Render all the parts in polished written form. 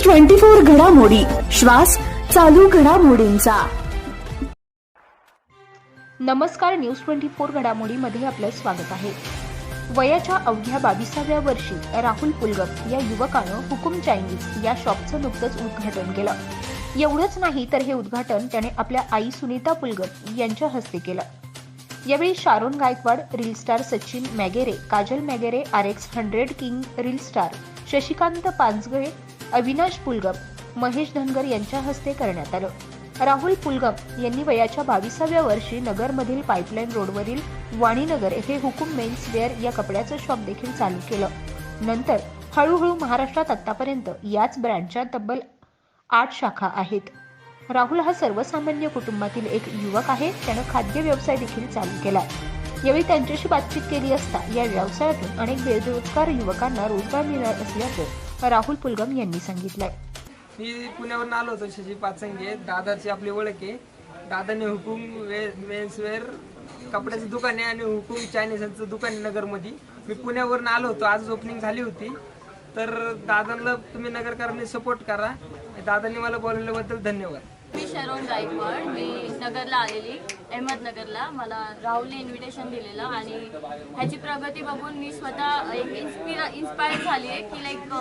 24 घडामोडी, श्वास चालू घडामोडींचा। नमस्कार, न्यूज 24 घडामोडीमध्ये आपलं स्वागत आहे। वयाच्या अवघ्या 22व्या वर्षी राहुल पुलगम या युवकानं हुकुम चायनीज या शॉपचं नुकतंच उद्घाटन केलं। एवढंच नाही तर हे उद्घाटन त्याने आपल्या आई सुनीता पुलगम यांच्या हस्ते केलं। यावेळी Sharon Gaikwad, reel star Sachin Magere, Kajal Magere, RX 100 king reel star Shashikant Panjgale, Avinash Pulgam, Mahesh Dhangar यांच्या हस्ते करण्यात आलं। राहुल पुलगम यांनी वयाच्या 22व्या वर्षी नगरमधील पाईपलाईन रोडवरील वाणीनगर येथे हुकुम मेन्स वेअर या कपड्याचं शॉप देखील चालू केलं। नंतर हळूहळू महाराष्ट्रात आतापर्यंत याच ब्रँडच्या तब्बल 8 शाखा आहेत। राहुल हा सर्वसामान्य कुटुंबातील एक युवक आहे। त्यानं खाद्य व्यवसाय देखील चालू केला। यावेळी त्यांच्याशी बातचीत केली असता या व्यवसायातून अनेक बेरोजगार युवकांना रोजगार मिळणार असल्याचं राहुल पुलगम यांनी सांगितलंय। मी पुण्यावरून आलो होतो, शशी पाचंगे, दादाची आपली ओळख आहे। दादाने हुकुम मेन्सवेअर कपड्याचं दुकान आहे आणि हुकुम चायनीजचं दुकान आहे नगरमध्ये। मी पुण्यावरून आलो होतो, आज ओपनिंग झाली होती। तर दादांना तुम्ही नगरकरांनी सपोर्ट करा। दादांनी मला बोलवल्याबद्दल धन्यवाद। मी शारोन गायकवाड, मी नगरला आलेली, अहमदनगरला। मला राहुलने इन्व्हिटेशन दिलेलं आणि ह्याची प्रगती बघून मी स्वतः एक इन्स्पायर झाली आहे की लाईक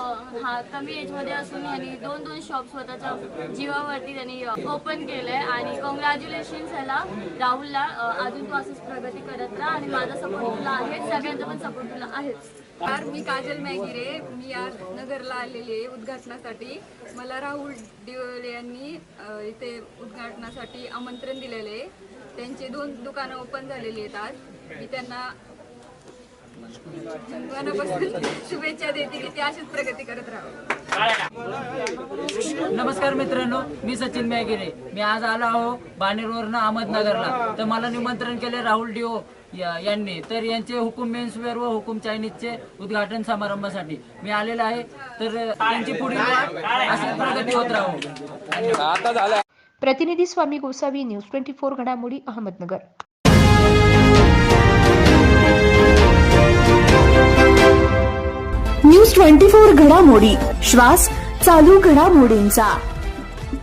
हा कमी एजमध्ये असून ह्यांनी दोन शॉप स्वतःच्या जीवावरती त्यांनी ओपन केलं आहे आणि कॉंग्रॅच्युलेशन्स ह्याला राहुलला। अजून तो असंच प्रगती करत राहा आणि माझा सपोर्ट तुला आहे, सगळ्यांचा पण सपोर्ट तुला आहेच। मी काजल मॅगिरे, मी आज नगरला आलेली आहे उद्घाटनासाठी। मला राहुल दिवले यांनी इथे उद्घाटनासाठी आमंत्रण दिलेले आहे। त्यांचे 2 दुकानं ओपन झालेली आहेत आज। मी त्यांना मनापासून शुभेच्छा देते की ते अशीच प्रगती करत राहावं। नमस्कार मित्रांनो, मी सचिन मॅगेरे। मी आज आलो आहो बाणेरवरून अहमदनगरला। तर मला निमंत्रण केले राहुल डिओ यांनी। तर यांचे हुकुम मेन्सवेअर व हुकुम चायनीजचे उद्घाटन समारंभासाठी मी आलेलो आहे। तर त्यांची पुढील अशी प्रगती होत राहू। प्रतिनिधी स्वामी गोसावी, न्यूज 24 घडामोडी, अहमदनगर। न्यूज 24 घडामोडी, श्वास चालू घडामोडींचा।